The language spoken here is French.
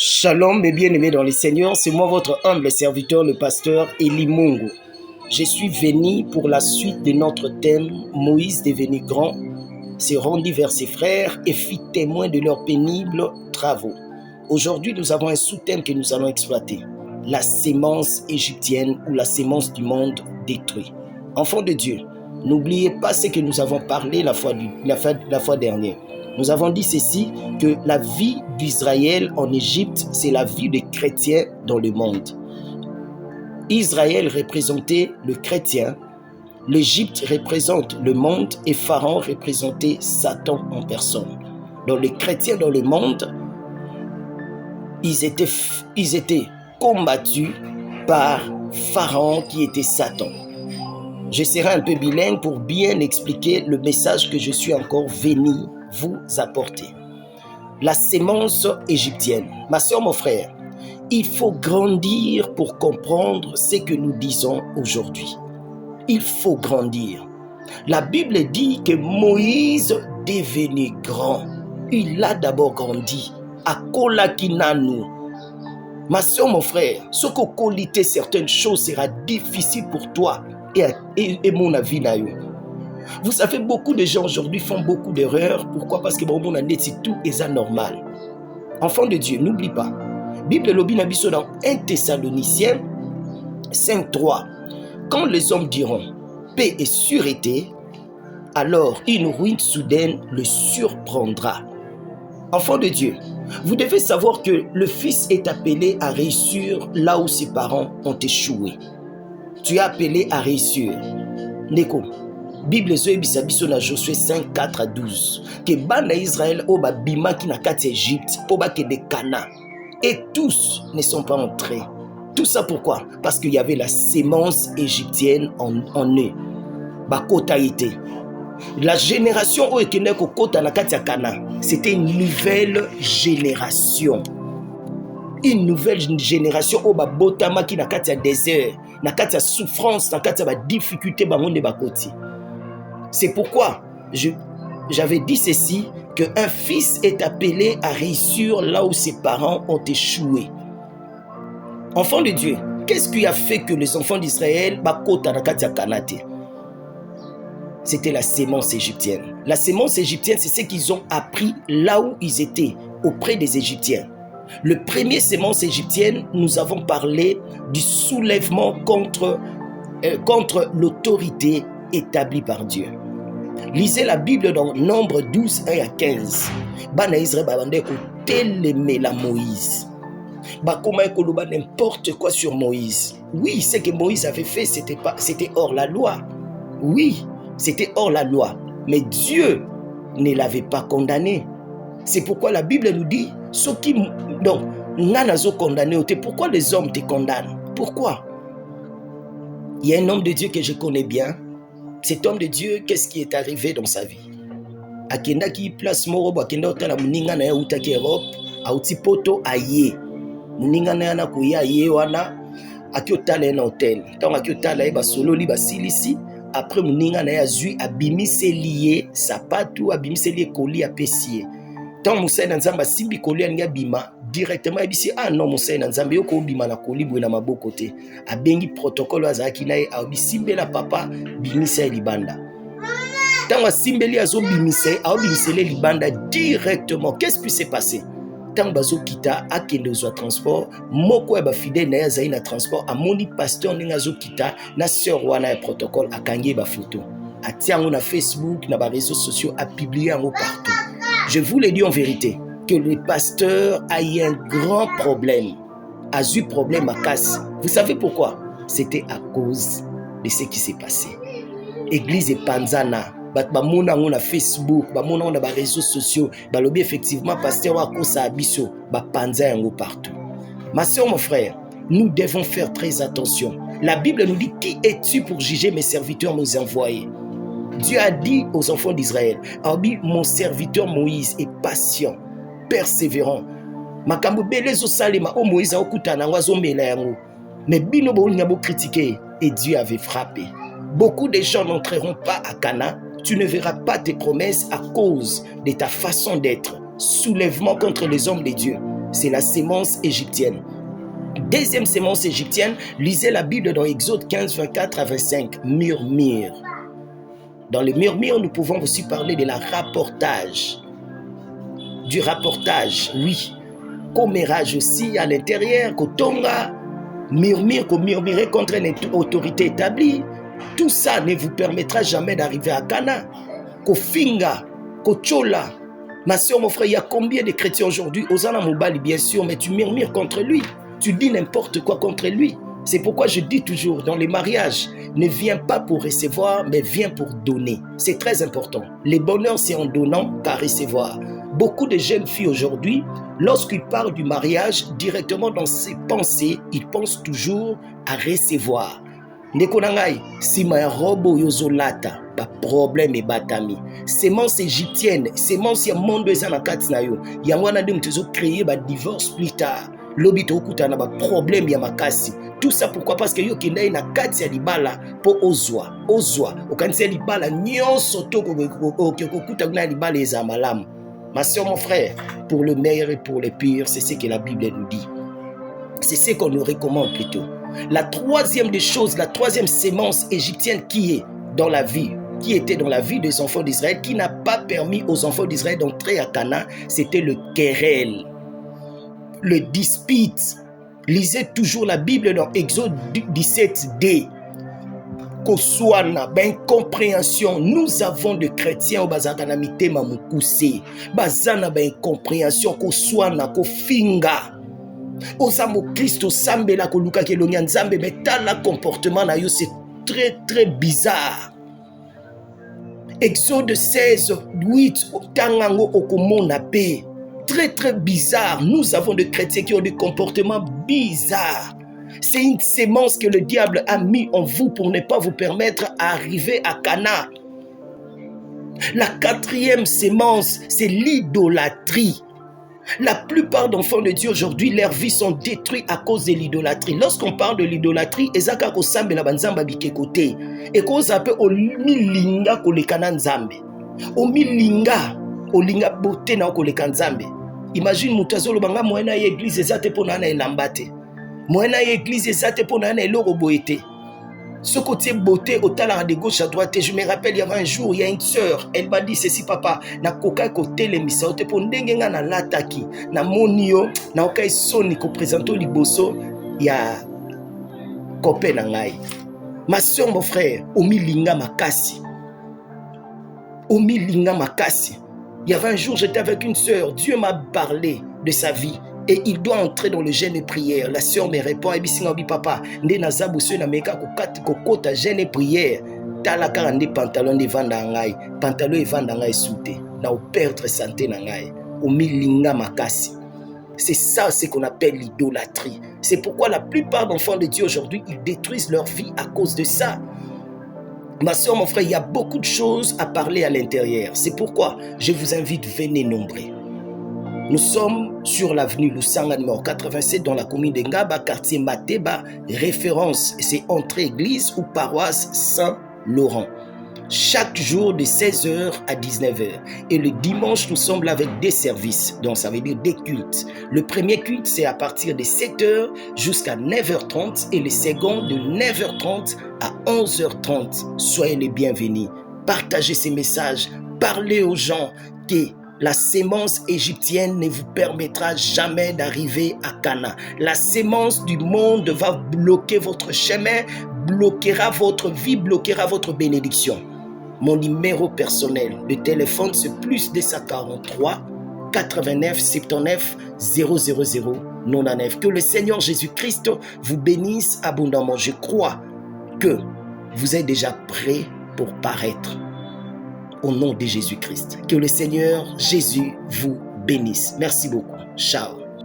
Shalom mes bien-aimés dans le Seigneur, c'est moi votre humble serviteur, le pasteur Eli Mungu. Je suis venu pour la suite de notre thème « Moïse devenu grand, se rendit vers ses frères et fit témoin de leurs pénibles travaux ». Aujourd'hui, nous avons un sous-thème que nous allons exploiter, la sémence égyptienne ou la sémence du monde détruit. Enfants de Dieu, n'oubliez pas ce que nous avons parlé la fois dernière. Nous avons dit ceci, que la vie d'Israël en Égypte, c'est la vie des chrétiens dans le monde. Israël représentait le chrétien, l'Égypte représente le monde et Pharaon représentait Satan en personne. Donc les chrétiens dans le monde, ils étaient combattus par Pharaon qui était Satan. Je serai un peu bilingue pour bien expliquer le message que je suis encore venu vous apporter. La sémence égyptienne. Ma soeur, mon frère, il faut grandir pour comprendre ce que nous disons aujourd'hui. Il faut grandir. La Bible dit que Moïse devenu grand. Il a d'abord grandi. À Kolakinanu. Ma soeur, mon frère, ce que coliter certaines choses sera difficile pour toi et mon avis là. Vous savez, beaucoup de gens aujourd'hui font beaucoup d'erreurs. Pourquoi? Parce que bon, tout est anormal. Enfant de Dieu, n'oublie pas. Bible lobi na biso dans 1 Thessaloniciens 5:3. Quand les hommes diront paix et sûreté, alors une ruine soudaine le surprendra. Enfant de Dieu, vous devez savoir que le fils est appelé à réussir là où ses parents ont échoué. Tu es appelé à réussir. Neko. Bible zoe bisabiso na Josué 5:4-12 que bana Israël oba bima ki na kati Égypte po ba ke de Cana et tous ne sont pas entrés. Tout ça pourquoi? Parce qu'il y avait la sémence égyptienne en eux. Bakota été. La génération où ekene ko kota na kati ya Cana, c'était une nouvelle génération. Une nouvelle génération oba botama ki na kati ya désert, na kati ya souffrance, na kati ya ba difficulté ba monde bakoti. C'est pourquoi j'avais dit ceci, qu'un fils est appelé à réussir là où ses parents ont échoué. Enfants de Dieu, qu'est-ce qui a fait que les enfants d'Israël bakota na kati ya Kanate? C'était la sémence égyptienne. La sémence égyptienne, c'est ce qu'ils ont appris là où ils étaient, auprès des Égyptiens. Le premier sémence égyptienne, nous avons parlé du soulèvement contre l'autorité établie par Dieu. Lisez la Bible dans Nombre 12, 1-15. Bana Israël babande ko télémé la Moïse. Bakoma ekoloba n'importe quoi sur Moïse. Oui, ce que Moïse avait fait, c'était hors la loi. Oui, c'était hors la loi. Mais Dieu ne l'avait pas condamné. C'est pourquoi la Bible nous dit, ceux qui donc nanazo condamné, pourquoi les hommes te condamnent? Pourquoi? Il y a un homme de Dieu que je connais bien. Cet homme de Dieu, qu'est-ce qui est arrivé dans sa vie? Akenda ki place morobo akenda otala muninga na ya utaki Europe, auti poto aye. Muninga na ya na kuya aye wana aki otala na hotel. Tant aki otala ba solo li ba silisi, après muninga na ya zui abimise lié sapatu, abimise lié koli apesier. Tant Moussa na nzamba simbi koli anga bima directement ebisi non Moussa na nzamba yoko bima na koli bwe na maboko te. Abengi protocole azaki na ye abisimbela papa bimisa libanda. Tant asimbeli azo bimise abimisele libanda directement. Qu'est-ce qui s'est passé? Tant bazo kita akende zo transport moko ba fidèle na ya na transport amoni pasteur ninga zo kita na sœur wana ya protocole akangi ba photo. Atiango na Facebook na ba réseaux sociaux a publié en partout. Je vous le dis en vérité, que le pasteur a eu un grand problème, a eu problème à casse. Vous savez pourquoi? C'était à cause de ce qui s'est passé. Église et Panzana, bamona on a Facebook, bamona on a les réseaux sociaux, balobi effectivement pasteur a cause à abisso, panza en partout. Ma soeur, mon frère, nous devons faire très attention. La Bible nous dit, qui es-tu pour juger mes serviteurs, mes envoyés? Dieu a dit aux enfants d'Israël, mon serviteur Moïse est patient, persévérant. Makambo belezo salema o Moïse okuta na wazo mela yango. Mais bino bo nyabo critiquer et Dieu avait frappé. Beaucoup de gens n'entreront pas à Cana. Tu ne verras pas tes promesses à cause de ta façon d'être. Soulèvement contre les hommes de Dieu. c'est la sémence égyptienne. Deuxième sémence égyptienne, lisez la Bible dans Exode 15, 24 à 25, murmure. Dans le murmure, nous pouvons aussi parler de la rapportage. Du rapportage, oui. Commérage aussi à l'intérieur, kotonga, murmure, murmurer contre une autorité établie. Tout ça ne vous permettra jamais d'arriver à Cana. Kofinga, kochola. Ma soeur, mon frère, il y a combien de chrétiens aujourd'hui? Osana Mobali, bien sûr, mais tu murmures contre lui. Tu dis n'importe quoi contre lui. C'est pourquoi je dis toujours, dans les mariages, ne viens pas pour recevoir, mais viens pour donner. C'est très important. Le bonheur, c'est en donnant qu'à recevoir. Beaucoup de jeunes filles aujourd'hui, lorsqu'ils parlent du mariage, directement dans ses pensées, ils pensent toujours à recevoir. Nekonangai, si ma robo yozolata, pas problème et batami. Sémence égyptienne, sémence ya monde ezanakati na yo. Yangwana de mtezo créer ba divorce plus tard. Lobito okuta na ba problème ya makasi. Tout ça pourquoi? Parce que yo kindai na kati ya libala po ozwa. Okanisi libala nyonso to okuta na libala eza malamu. Ma soeur, mon frère, pour le meilleur et pour le pire, c'est ce que la Bible nous dit. C'est ce qu'on nous recommande plutôt. La troisième des choses, la troisième sémence égyptienne qui était dans la vie des enfants d'Israël, qui n'a pas permis aux enfants d'Israël d'entrer à Canaan, c'était le querelle, le dispute. Lisez toujours la Bible dans Exode 17d. Koswana, incompréhension. Nous avons des chrétiens au bazakana mitema mukuse. Bazana incompréhension koswana kofinga. Osamo Christo sambela koluka kelonya nzambe, mais tala comportement na yo c'est très très bizarre. Exode 16, 8, tangango okomona pe. Très très bizarre. Nous avons des chrétiens qui ont des comportements bizarres. C'est une sémence que le diable a mis en vous pour ne pas vous permettre d'arriver à Cana. La quatrième sémence, c'est l'idolâtrie. La plupart d'enfants de Dieu aujourd'hui, leurs vies sont détruites à cause de l'idolâtrie. Lorsqu'on parle de l'idolâtrie, ezaka ko sambe la banzamba bikekote. Et ko zape o milinga ko lekana nzambe. O milinga, o linga bote na ko lekana nzambe. Imagine mutazolo banga moena ye église ezate pona na elambate. Moena ye église ezate pona na eloko boete. Ce côté beauté au talent de gauche à droite, je me rappelle il y avait un jour, il y a une sœur, elle m'a dit ceci papa, na koka côté les missions, te pour ndengenga na lataki, na monio, na okai soni ko présento liboso, il y a copain na ngai. Ma soeur, mon frère, omilinga makasi. Omilinga makasi. Il y avait un jour, j'étais avec une sœur, Dieu m'a parlé de sa vie. Et il doit entrer dans le jeûne et prière. La sœur me répond, papa, nde nazabu se na meka kokota jeûne et prière. Tala karande pantalon de vanda ngai, pantalon e vanda ngai soute. Na o perdre santé na ngai, o milinga makasi. C'est ça ce qu'on appelle l'idolâtrie. C'est pourquoi la plupart d'enfants de Dieu aujourd'hui, ils détruisent leur vie à cause de ça. Ma soeur, mon frère, il y a beaucoup de choses à parler à l'intérieur. C'est pourquoi je vous invite, venez nombreux. Nous sommes sur l'avenue Lusanga numéro 87 dans la commune de Ngaba, quartier Mateba, référence, c'est entre église ou paroisse Saint-Laurent. Chaque jour de 16h à 19h. Et le dimanche, nous sommes là avec des services, donc ça veut dire des cultes. Le premier culte, c'est à partir de 7h jusqu'à 9h30 et le second de 9h30 à 11h30. Soyez les bienvenus. Partagez ces messages, parlez aux gens que la sémence égyptienne ne vous permettra jamais d'arriver à Cana. La sémence du monde va bloquer votre chemin, bloquera votre vie, bloquera votre bénédiction. Mon numéro personnel de téléphone, c'est plus 243 89 79 000 99. Que le Seigneur Jésus-Christ vous bénisse abondamment. Je crois que vous êtes déjà prêts pour paraître. Au nom de Jésus-Christ. Que le Seigneur Jésus vous bénisse. Merci beaucoup. Ciao.